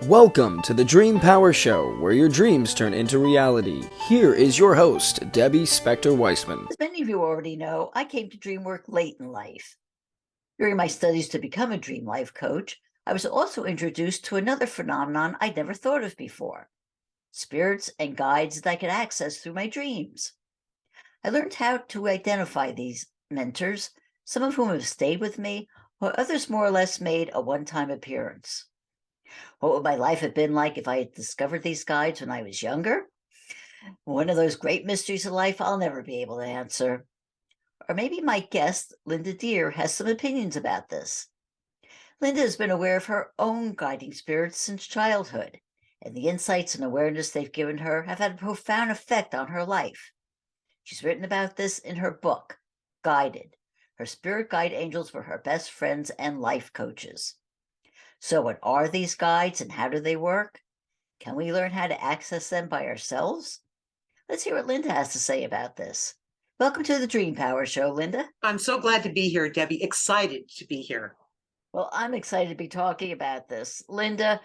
Welcome to the Dream Power Show, where your dreams turn into reality. Here is your host, Debbie Spector Weisman. As many of you already know, I came to dream work late in life. During my studies to become a dream life coach, I was also introduced to another phenomenon I'd never thought of before: spirits and guides that I could access through my dreams. I learned how to identify these mentors, some of whom have stayed with me, while others more or less made a one-time appearance. What would my life have been like if I had discovered these guides when I was younger? One of those great mysteries of life I'll never be able to answer. Or maybe my guest, Linda Deir, has some opinions about this. Linda has been aware of her own guiding spirits since childhood, and the insights and awareness they've given her have had a profound effect on her life. She's written about this in her book, Guided. Her spirit guide angels were her best friends and life coaches. So what are these guides and how do they work? Can we learn how to access them by ourselves? Let's hear what Linda has to say about this. Welcome to the Dream Power Show, Linda. I'm so glad to be here, Debbie. Excited to be here. Well, I'm excited to be talking about this. Linda,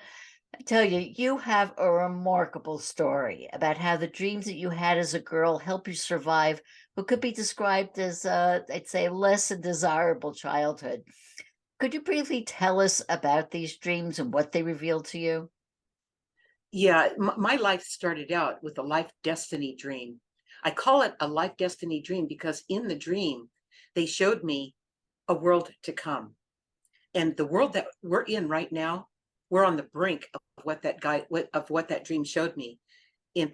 I tell you, you have a remarkable story about how the dreams that you had as a girl help you survive what could be described as, I'd say, less than desirable childhood. Could you briefly tell us about these dreams and what they revealed to you? Yeah, my life started out with a life destiny dream. I call it a life destiny dream because in the dream, they showed me a world to come. And the world that we're in right now, we're on the brink of what that dream showed me. In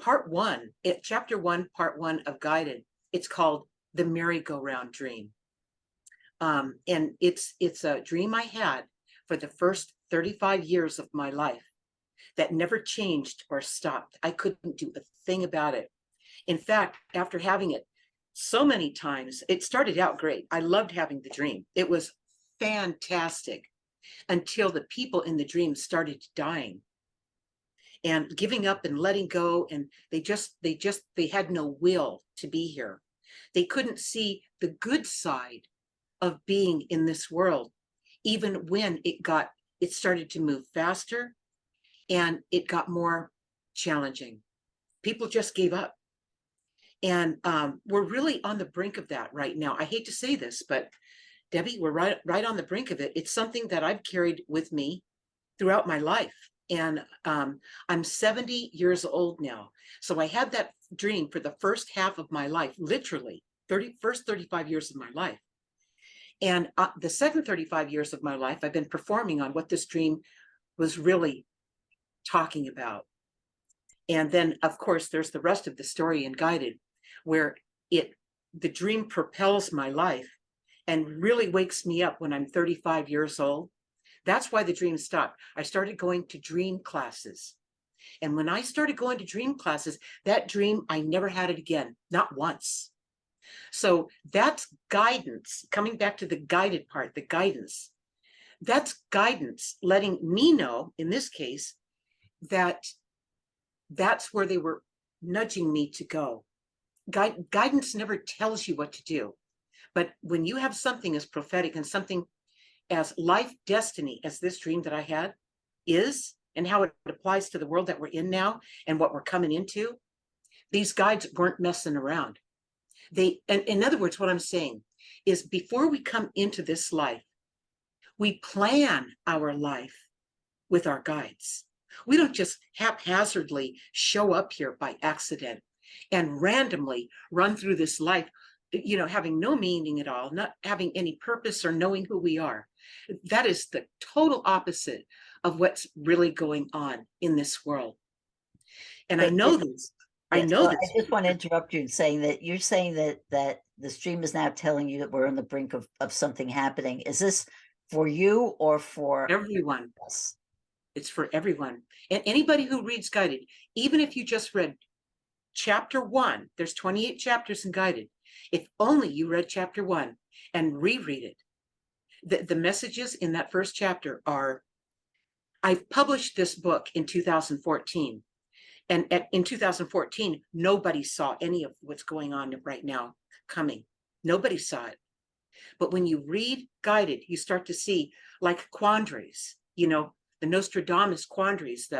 chapter one, part one of Guided, it's called the merry-go-round dream. And it's a dream I had for the first 35 years of my life that never changed or stopped. I couldn't do a thing about it. In fact, after having it so many times, it started out great. I loved having the dream. It was fantastic until the people in the dream started dying and giving up and letting go. And they had no will to be here. They couldn't see the good side of being in this world, even when it started to move faster and it got more challenging. People just gave up. And we're really on the brink of that right now. I hate to say this, but Debbie, we're right on the brink of it. It's something that I've carried with me throughout my life. And I'm 70 years old now. So I had that dream for the first half of my life, literally first 35 years of my life. And the second 35 years of my life, I've been performing on what this dream was really talking about. And then, of course, there's the rest of the story in Guided, where the dream propels my life and really wakes me up when I'm 35 years old. That's why the dream stopped. I started going to dream classes. And when I started going to dream classes, that dream, I never had it again, not once. So that's guidance, coming back to the guided part, the guidance. That's guidance letting me know, in this case, that that's where they were nudging me to go. Guidance never tells you what to do. But when you have something as prophetic and something as life destiny as this dream that I had is, and how it applies to the world that we're in now and what we're coming into, these guides weren't messing around. In other words, what I'm saying is before we come into this life, we plan our life with our guides. We don't just haphazardly show up here by accident and randomly run through this life, having no meaning at all, not having any purpose or knowing who we are. That is the total opposite of what's really going on in this world. And I know this. I know this. I just want to interrupt you in saying that you're saying that the stream is now telling you that we're on the brink of something happening. Is this for you or for everyone? Us? It's for everyone. And anybody who reads Guided, even if you just read chapter 1, there's 28 chapters in Guided. If only you read chapter 1 and reread it. The messages in that first chapter are, I published this book in 2014. And in 2014, nobody saw any of what's going on right now coming. Nobody saw it. But when you read Guided, you start to see like quandaries, the the Nostradamus quandaries,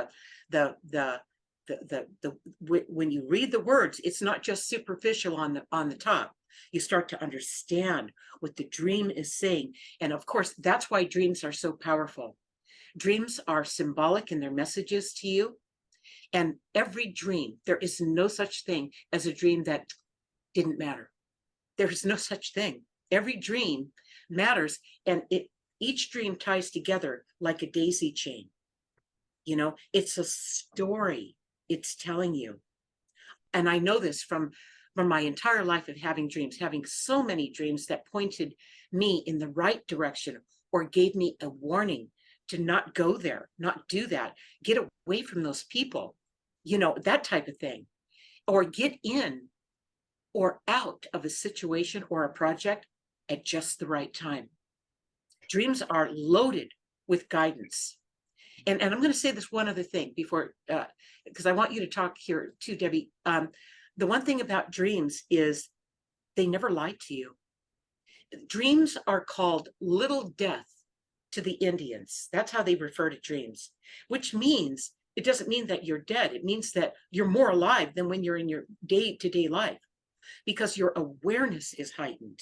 when you read the words, it's not just superficial on the top. You start to understand what the dream is saying. And of course, that's why dreams are so powerful. Dreams are symbolic in their messages to you. And every dream, there is no such thing as a dream that didn't matter. There is no such thing. Every dream matters, and each dream ties together like a daisy chain. You know, it's a story it's telling you. And I know this from my entire life of having dreams, having so many dreams that pointed me in the right direction or gave me a warning to not go there, not do that, get away from those people, you know, that type of thing, or get in or out of a situation or a project at just the right time. Dreams are loaded with guidance. And I'm going to say this one other thing before, because I want you to talk here too, Debbie. The one thing about dreams is they never lie to you. Dreams are called little death to the Indians. That's how they refer to dreams, which means it doesn't mean that you're dead. It means that you're more alive than when you're in your day-to-day life, because your awareness is heightened.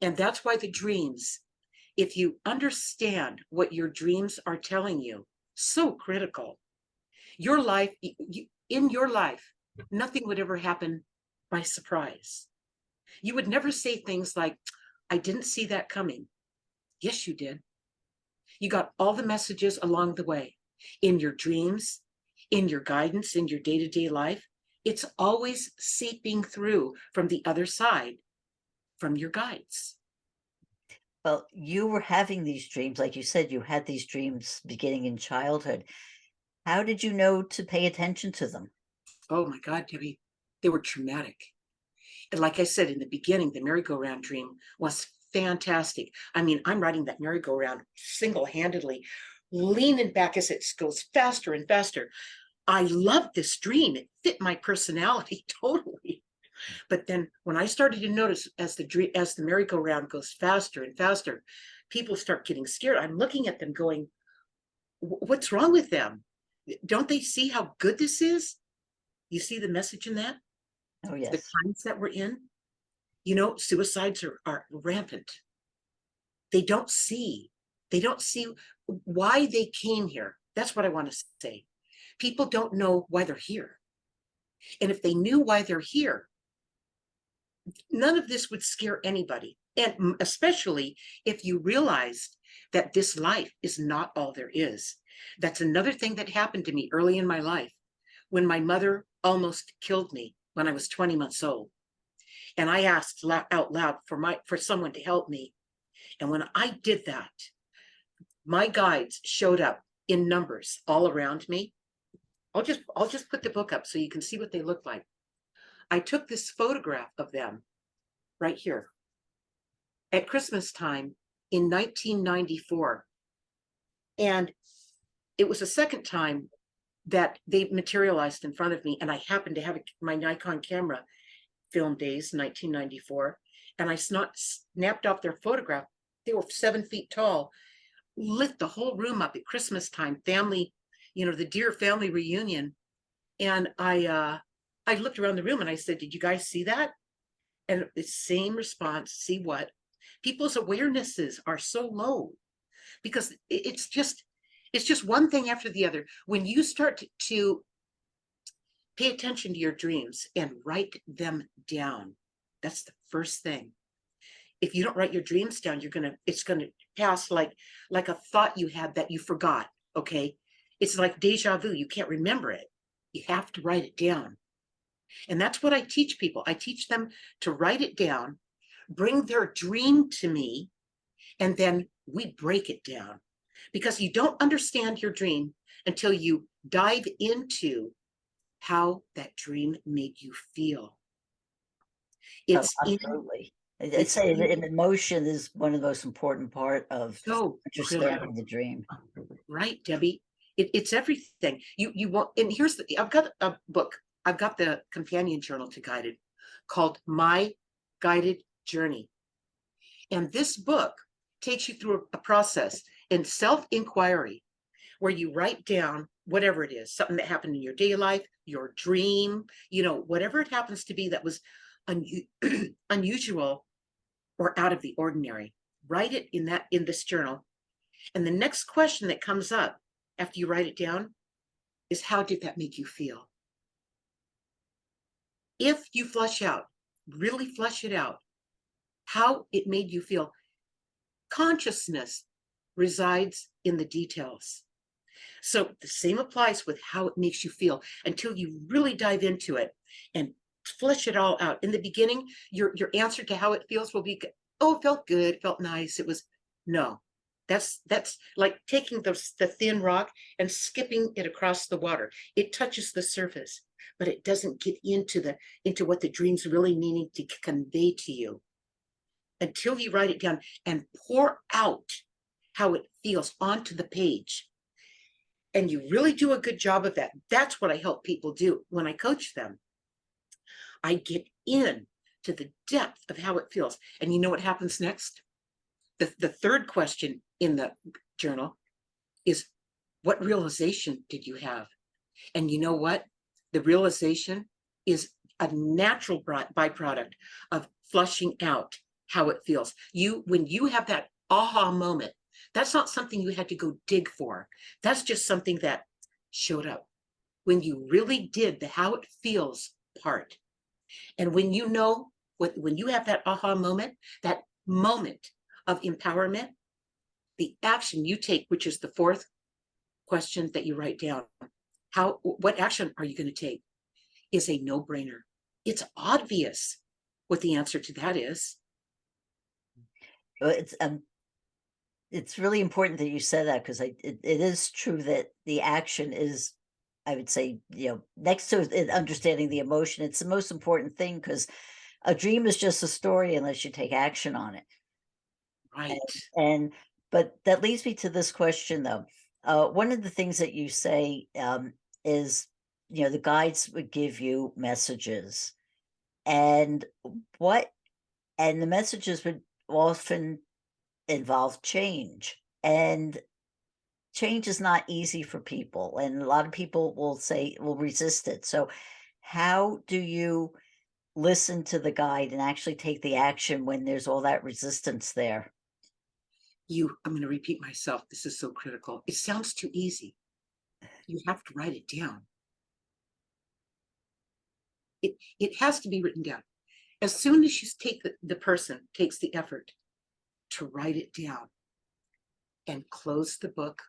And that's why the dreams, if you understand what your dreams are telling you, so critical. Your life, in your life, nothing would ever happen by surprise. You would never say things like, I didn't see that coming. Yes, you did. You got all the messages along the way in your dreams, in your guidance, in your day-to-day life. It's always seeping through from the other side, from your guides. Well, you were having these dreams, like you said, you had these dreams beginning in childhood. How did you know to pay attention to them? Oh my God, Debbie, they were traumatic. And like I said, in the beginning, the merry-go-round dream was fantastic. I mean, I'm riding that merry-go-round single-handedly, leaning back as it goes faster and faster. I loved this dream. It fit my personality totally. But then when I started to notice as the merry-go-round goes faster and faster, people start getting scared. I'm looking at them going, what's wrong with them? Don't they see how good this is? You see the message in that? Oh, yes. The times that we're in, you know, suicides are rampant. They don't see why they came here. That's what I want to say. People don't know why they're here. And if they knew why they're here, none of this would scare anybody. And especially if you realized that this life is not all there is. That's another thing that happened to me early in my life when my mother almost killed me when I was 20 months old. And I asked out loud for someone to help me. And when I did that, my guides showed up in numbers all around me. I'll just put the book up so you can see what they look like. I took this photograph of them right here at Christmas time in 1994. And it was the second time that they materialized in front of me. And I happened to have my Nikon camera film days, 1994. And I snapped off their photograph. They were 7 feet tall, lit the whole room up at Christmas time, family, you know, the Deir family reunion. And I looked around the room and I said, did you guys see that? And the same response, see what? People's awarenesses are so low because it's just one thing after the other. When you start to pay attention to your dreams and write them down, that's the first thing. If you don't write your dreams down, it's gonna pass like a thought you had that you forgot. Okay, it's like deja vu. You can't remember it. You have to write it down. And that's what I teach people. I teach them to write it down, bring their dream to me, and then we break it down. Because you don't understand your dream until you dive into how that dream made you feel. It's absolutely. I'd say that emotion is one of the most important part of understanding the dream. Right, Debbie. It's everything. You want, and I've got a book. I've got the companion journal to Guided called My Guided Journey. And this book takes you through a process in self-inquiry where you write down whatever it is, something that happened in your daily life, your dream, whatever it happens to be that was unusual or out of the ordinary. Write it in this journal. And the next question that comes up after you write it down is, how did that make you feel? If you really flush it out, how it made you feel. Consciousness resides in the details. So the same applies with how it makes you feel until you really dive into it and flesh it all out. In the beginning, your answer to how it feels will be, oh, it felt good, it felt nice. It was, no. That's like taking the thin rock and skipping it across the water. It touches the surface, but it doesn't get into what the dream's really meaning to convey to you until you write it down and pour out how it feels onto the page. And you really do a good job of that. That's what I help people do when I coach them. I get in to the depth of how it feels. And you know what happens next? The third question in the journal is, what realization did you have? And you know what? The realization is a natural byproduct of flushing out how it feels. When you have that aha moment, that's not something you had to go dig for. That's just something that showed up when you really did the how it feels part. And when when you have that aha moment, that moment of empowerment, the action you take, which is the fourth question that you write down, what action are you going to take, is a no-brainer. It's obvious what the answer to that is. Well, it's really important that you said that, because it is true that the action is, I would say, next to understanding the emotion, it's the most important thing, because a dream is just a story unless you take action on it. Right. But that leads me to this question, though. One of the things that you say is, the guides would give you messages, and the messages would often involve change, and change is not easy for people, and a lot of people will resist it. So how do you listen to the guide and actually take the action when there's all that resistance there? I'm going to repeat myself. This is so critical. It sounds too easy. You have to write it down. It has to be written down. As soon as you the person takes the effort to write it down and close the book,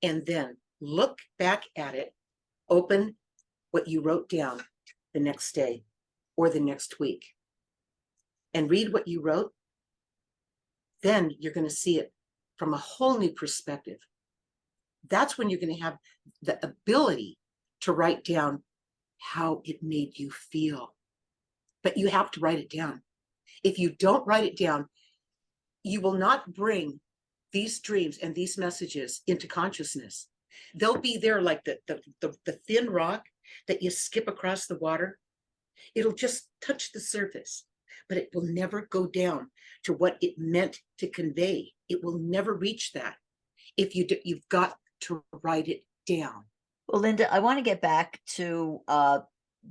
and then look back at it, open what you wrote down the next day or the next week, and read what you wrote, then you're going to see it from a whole new perspective. That's when you're going to have the ability to write down how it made you feel. But you have to write it down. If you don't write it down, you will not bring these dreams and these messages into consciousness. They'll be there like the thin rock that you skip across the water. It'll just touch the surface, but it will never go down to what it meant to convey. It will never reach that. If you've got to write it down. Well, Linda, I want to get back to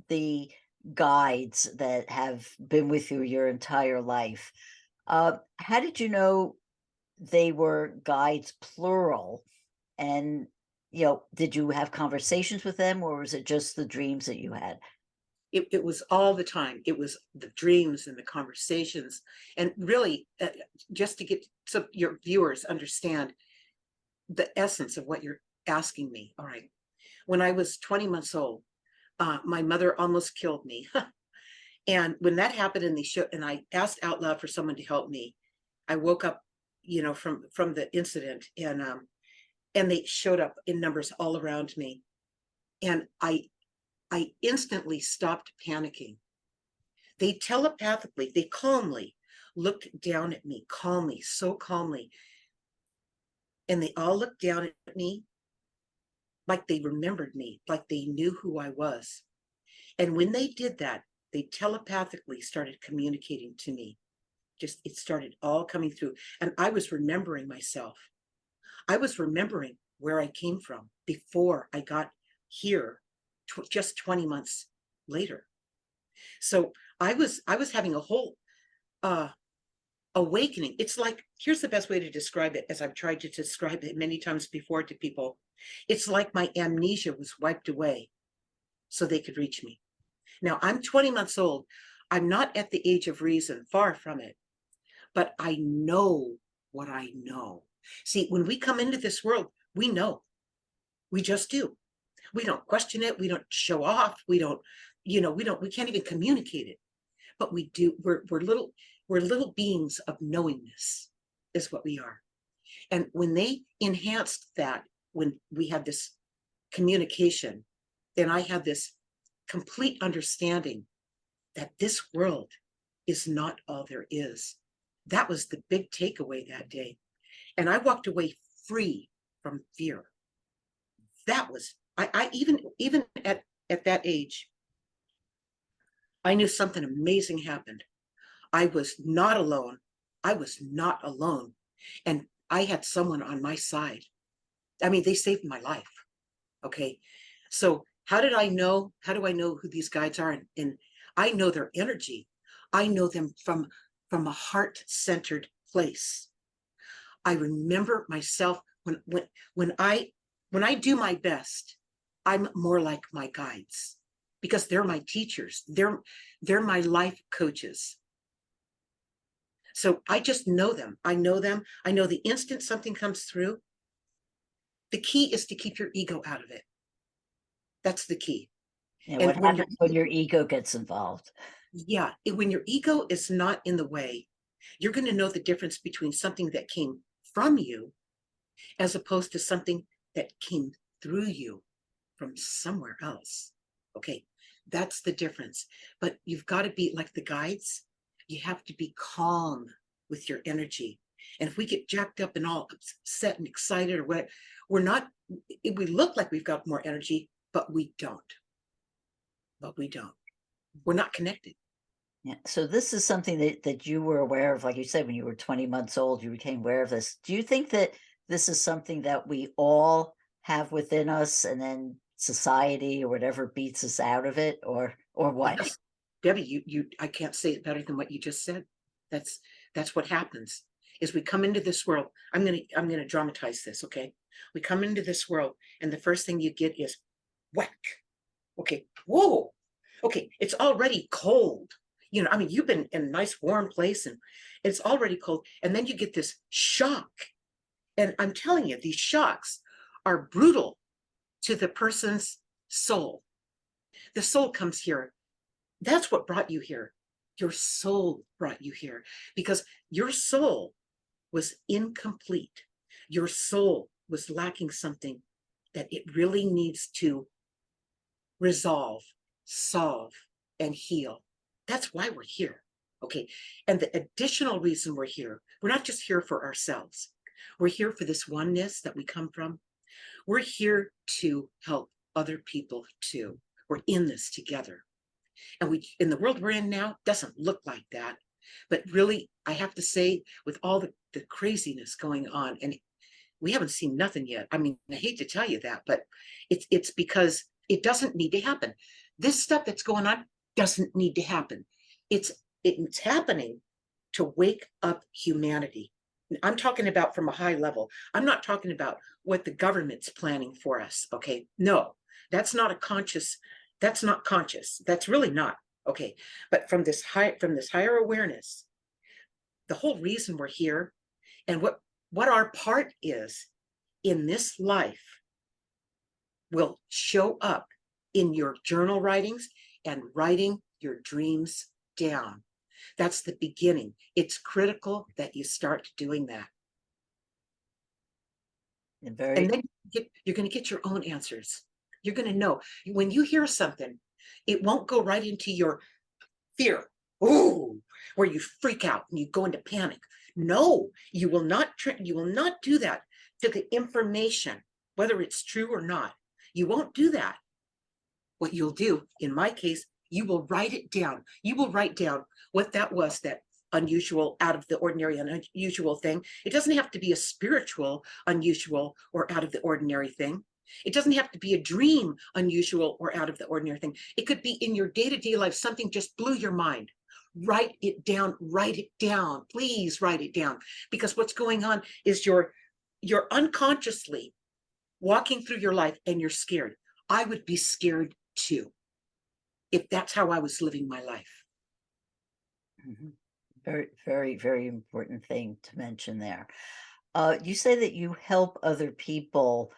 the guides that have been with you your entire life. How did you know they were guides, plural? And, did you have conversations with them, or was it just the dreams that you had? It was all the time. It was the dreams and the conversations. And really, just to get so your viewers understand the essence of what you're asking me. All right. When I was 20 months old, my mother almost killed me. And when that happened and I asked out loud for someone to help me, I woke up, from the incident, and they showed up in numbers all around me. And I instantly stopped panicking. They telepathically, they calmly looked down at me, calmly, so calmly. And they all looked down at me like they remembered me, like they knew who I was. And when they did that, they telepathically started communicating to me. It started all coming through. And I was remembering myself. I was remembering where I came from before I got here, just 20 months later. So I was having a whole awakening. It's like, here's the best way to describe it, as I've tried to describe it many times before to people. It's like my amnesia was wiped away so they could reach me. Now I'm 20 months old. I'm not at the age of reason, far from it, but I know what I know. See, when we come into this world, we know. We just do. We don't question it. We don't show off. We don't, we can't even communicate it. But we do. We're little beings of knowingness, is what we are. And when they enhanced that, when we had this communication, then I had this complete understanding that this world is not all there is. That was the big takeaway that day. And I walked away free from fear. That was, I even at that age, I knew something amazing happened. I was not alone. I was not alone. And I had someone on my side. I mean, they saved my life. Okay. So how do I know who these guides are? And I know their energy. I know them from a heart-centered place. I remember myself when I do my best, I'm more like my guides, because they're my teachers. They're my life coaches. So I just know them. I know them. I know the instant something comes through. The key is to keep your ego out of it. That's the key. And what happens when your ego gets involved? Yeah, when your ego is not in the way, you're going to know the difference between something that came from you as opposed to something that came through you from somewhere else. Okay, that's the difference. But you've got to be like the guides. You have to be calm with your energy. And if we get jacked up and all upset and excited or what, we're not, we look like we've got more energy, but we don't. We're not connected. Yeah. So this is something that you were aware of, like you said, when you were 20 months old, you became aware of this. Do you think that this is something that we all have within us, and then society or whatever beats us out of it, or what? Yes. Debbie, I can't say it better than what you just said. That's what happens is we come into this world. I'm gonna dramatize this, okay? We come into this world, and the first thing you get is whack. Okay, whoa. Okay, it's already cold. I mean, you've been in a nice warm place and it's already cold. And then you get this shock. And I'm telling you, these shocks are brutal to the person's soul. The soul comes here. That's what brought you here. Your soul brought you here because your soul was incomplete. Your soul was lacking something that it really needs to resolve, solve, and heal. That's why we're here. Okay. And the additional reason we're not just here for ourselves. We're here for this oneness that we come from. We're here to help other people too. We're in this together. And in the world we're in now, doesn't look like that. But really, I have to say, with all the craziness going on, and we haven't seen nothing yet. I mean, I hate to tell you that, but it's because it doesn't need to happen. This stuff that's going on doesn't need to happen. It's happening to wake up humanity. I'm talking about from a high level. I'm not talking about what the government's planning for us. Okay, no, that's not conscious. That's really not. Okay, but from this higher awareness, the whole reason we're here and what our part is in this life will show up in your journal writings and writing your dreams down. That's the beginning. It's critical that you start doing that. And then you're going to get your own answers. You're going to know when you hear something, it won't go right into your fear. Ooh, where you freak out and you go into panic. No, you will not do that to the information, whether it's true or not. You won't do that. What you'll do, in my case, you will write it down. You will write down what that was that unusual, out of the ordinary, unusual thing. It doesn't have to be a spiritual, unusual, or out of the ordinary thing. It doesn't have to be a dream, unusual, or out of the ordinary thing. It could be in your day-to-day life, something just blew your mind. Write it down, please write it down. Because what's going on is you're unconsciously walking through your life and you're scared. I would be scared too, if that's how I was living my life. Mhm. Very, very, very important thing to mention there. You say that you help other people,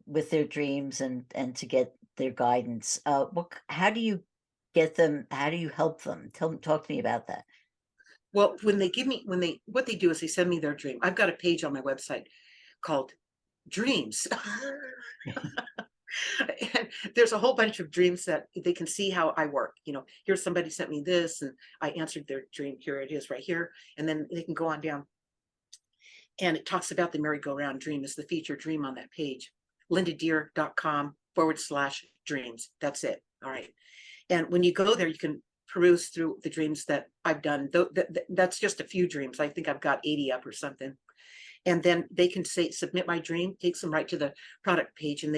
with their dreams and to get their guidance. How do you get them? How do you help them? Talk to me about that. Well, what they do is they send me their dream. I've got a page on my website called Dreams. And there's a whole bunch of dreams that they can see how I work. Here's somebody sent me this and I answered their dream. Here it is right here. And then they can go on down. And it talks about the merry-go-round dream is the featured dream on that page. lindadeir.com/dreams. That's it. All right. And when you go there, you can peruse through the dreams that I've done. That's just a few dreams. I think I've got 80 up or something. And then they can say, submit my dream, takes them right to the product page, and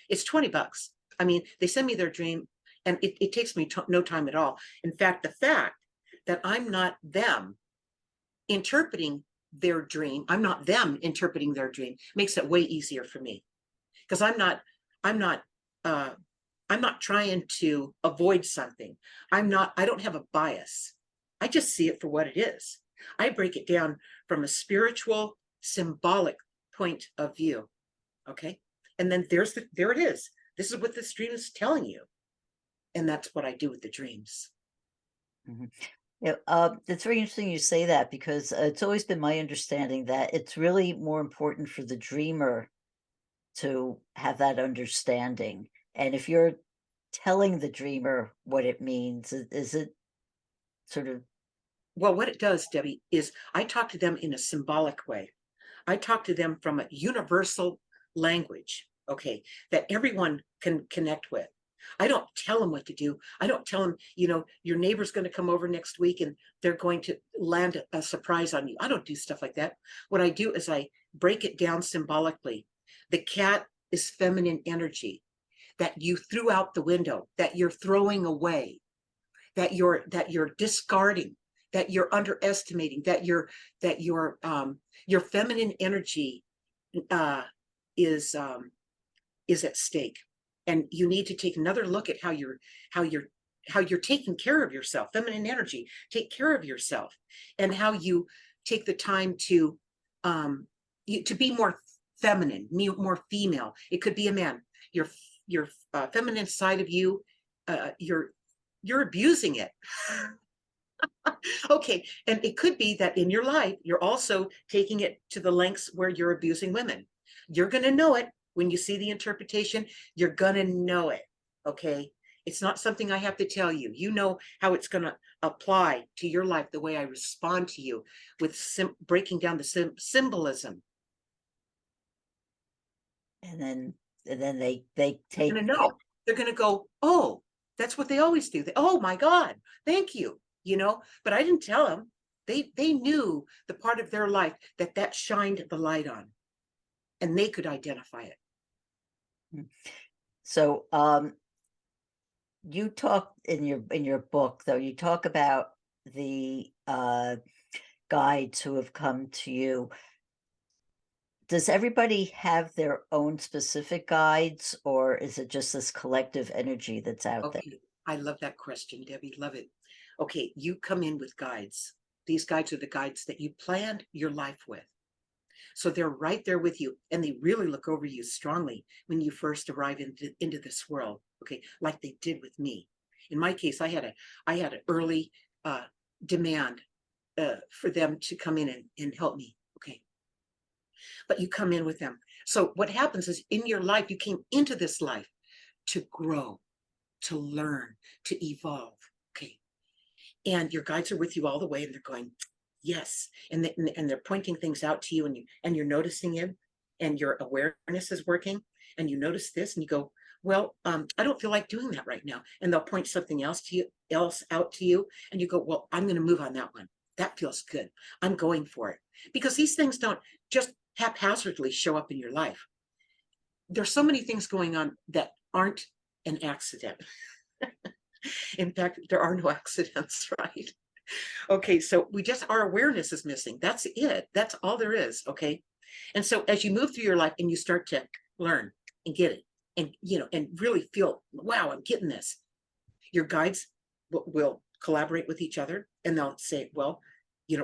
it's $20. I mean, they send me their dream and it takes me no time at all. In fact, the fact that I'm not them interpreting their dream makes it way easier for me, because I'm not trying to avoid something. I don't have a bias. I just see it for what it is. I break it down from a spiritual, symbolic point of view. Okay. And then there it is. This is what this dream is telling you. And that's what I do with the dreams. Mhm. Yeah, it's very interesting you say that, because it's always been my understanding that it's really more important for the dreamer to have that understanding. And if you're telling the dreamer what it means, is it sort of... Well, what it does, Debbie, is I talk to them in a symbolic way. I talk to them from a universal language, okay, that everyone can connect with. I don't tell them what to do. I don't tell them, your neighbor's going to come over next week and they're going to land a surprise on you. I don't do stuff like that. What I do is I break it down symbolically. The cat is feminine energy that you threw out the window, that you're throwing away, that you're discarding, that you're underestimating, that your feminine energy is at stake, and you need to take another look at how you're taking care of yourself. Feminine energy, take care of yourself, and how you take the time to be more feminine, more female. It could be a man. Your feminine side of you, you're abusing it. Okay, and it could be that in your life, you're also taking it to the lengths where you're abusing women. You're going to know it when you see the interpretation. You're going to know it, okay? It's not something I have to tell you. You know how it's going to apply to your life, the way I respond to you with breaking down the symbolism. And then they They're take... going to know. They're going to go, oh, that's what they always do. Oh my God, thank you. But I didn't tell them. They knew the part of their life that shined the light on, and they could identify it. So you talk in your book, though, you talk about the guides who have come to you. Does everybody have their own specific guides, or is it just this collective energy that's out there? Okay, I love that question, Debbie. Love it. Okay, you come in with guides. These guides are the guides that you planned your life with. So they're right there with you, and they really look over you strongly when you first arrive into this world. Okay, like they did with me. In my case, I had an early demand for them to come in and help me. Okay, but you come in with them. So what happens is, in your life, you came into this life to grow, to learn, to evolve. Okay, and your guides are with you all the way, and they're going, yes, and they're pointing things out to you, and you're noticing it, and your awareness is working, and you notice this, and you go, well, I don't feel like doing that right now. And they'll point something else out to you. And you go, well, I'm going to move on that one. That feels good. I'm going for it. Because these things don't just haphazardly show up in your life. There's so many things going on that aren't an accident. In fact, there are no accidents, right? Okay, so our awareness is missing. That's it. That's all there is. Okay. And so as you move through your life and you start to learn and get it, and and really feel, wow, I'm getting this, your guides will collaborate with each other, and they'll say, well,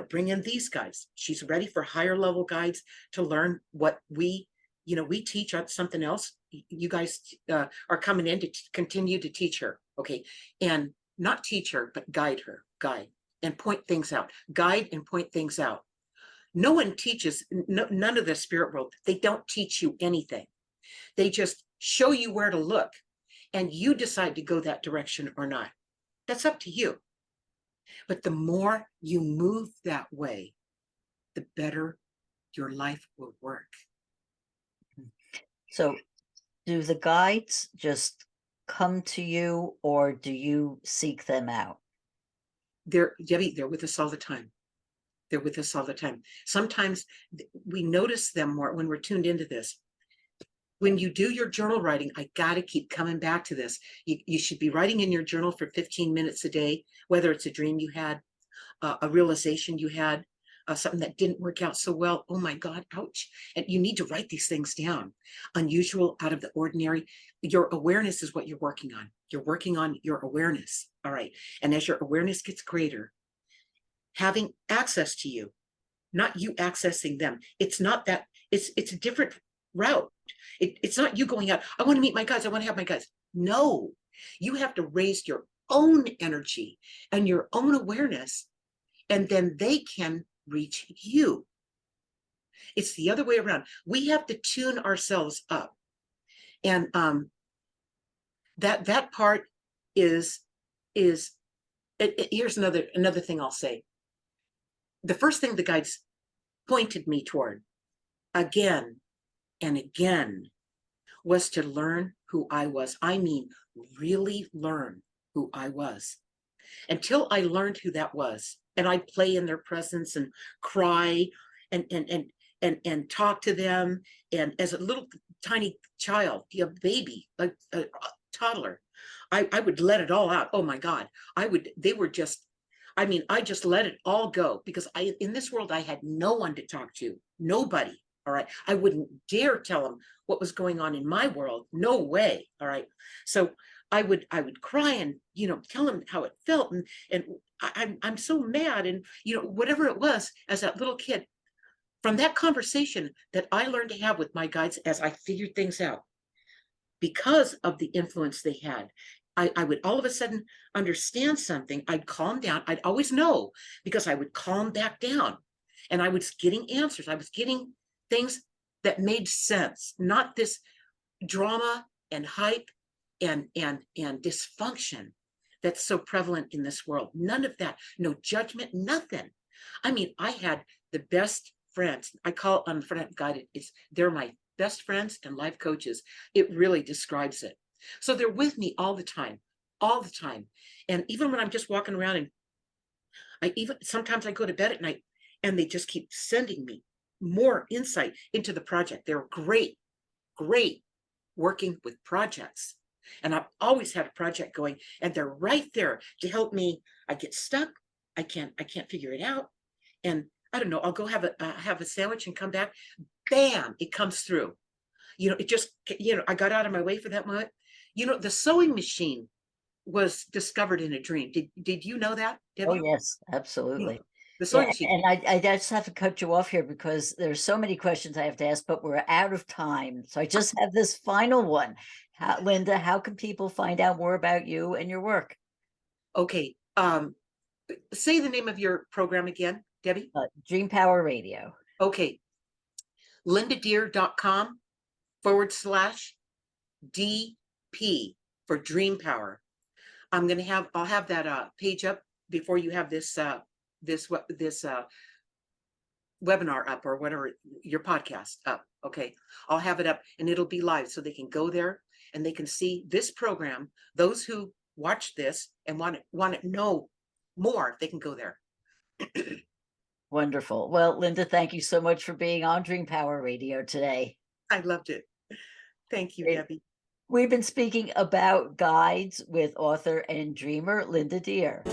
bring in these guys. She's ready for higher level guides to learn what we teach on something else. You guys are coming in to continue to teach her. Okay. And not teach her, but guide and point things out, guide and point things out. No one teaches, none of the spirit world, they don't teach you anything. They just show you where to look, and you decide to go that direction or not. That's up to you. But the more you move that way, the better your life will work. So do the guides just come to you, or do you seek them out? Debbie, they're with us all the time. They're with us all the time. Sometimes we notice them more when we're tuned into this. When you do your journal writing, I got to keep coming back to this. You should be writing in your journal for 15 minutes a day, whether it's a dream you had, a realization you had, something that didn't work out so well. Oh my God, ouch. And you need to write these things down. Unusual, out of the ordinary. Your awareness is what you're working on. You're working on your awareness. All right. And as your awareness gets greater, having access to you, not you accessing them. It's not that, it's a different route. It's not you going out, I want to meet my guides, I want to have my guides. No, you have to raise your own energy and your own awareness, and then they can reach you. It's the other way around. We have to tune ourselves up. And that part is here's another thing I'll say. The first thing the guides pointed me toward again and again was to learn who I was. I mean, really learn who I was. Until I learned who that was, and I'd play in their presence and cry and talk to them. And as a little tiny child, a baby, a toddler, I would let it all out. Oh my God. They were just, I just let it all go, because in this world, I had no one to talk to, nobody. All right. I wouldn't dare tell them what was going on in my world. No way. All right. So I would cry and, tell them how it felt. And I'm so mad. And, whatever it was as that little kid, from that conversation that I learned to have with my guides as I figured things out, because of the influence they had, I would all of a sudden understand something. I'd calm down. I'd always know, because I would calm back down, and I was getting answers. I was getting things that made sense, not this drama and hype and dysfunction that's so prevalent in this world. None of that. No judgment, nothing. I had the best friends. I call Unfriend Guided. They're my best friends and life coaches. It really describes it. So they're with me all the time. And even when I'm just walking around, and sometimes I go to bed at night, and they just keep sending me more insight into the project. They're great working with projects. And I've always had a project going, and they're right there to help me. I get stuck. I can't figure it out. And I don't know, I'll go have a sandwich and come back. Bam, it comes through. It just, I got out of my way for that moment. The sewing machine was discovered in a dream. Did you know that, Debbie? Oh, yes, absolutely. The sewing machine. And I just have to cut you off here, because there's so many questions I have to ask, but we're out of time. So I just have this final one. Linda, how can people find out more about you and your work? Okay. Say the name of your program again, Debbie. Dream Power Radio. Okay. lindadeir.com/DP for Dream Power. I'll have that page up before you have this webinar up, or whatever, your podcast up. Okay. I'll have it up, and it'll be live, so they can go there and they can see this program. Those who watch this and want to know more, they can go there. Wonderful. Well, Linda, thank you so much for being on Dream Power Radio today. I loved it. Thank you, Great. Debbie. We've been speaking about guides with author and dreamer Linda Deir.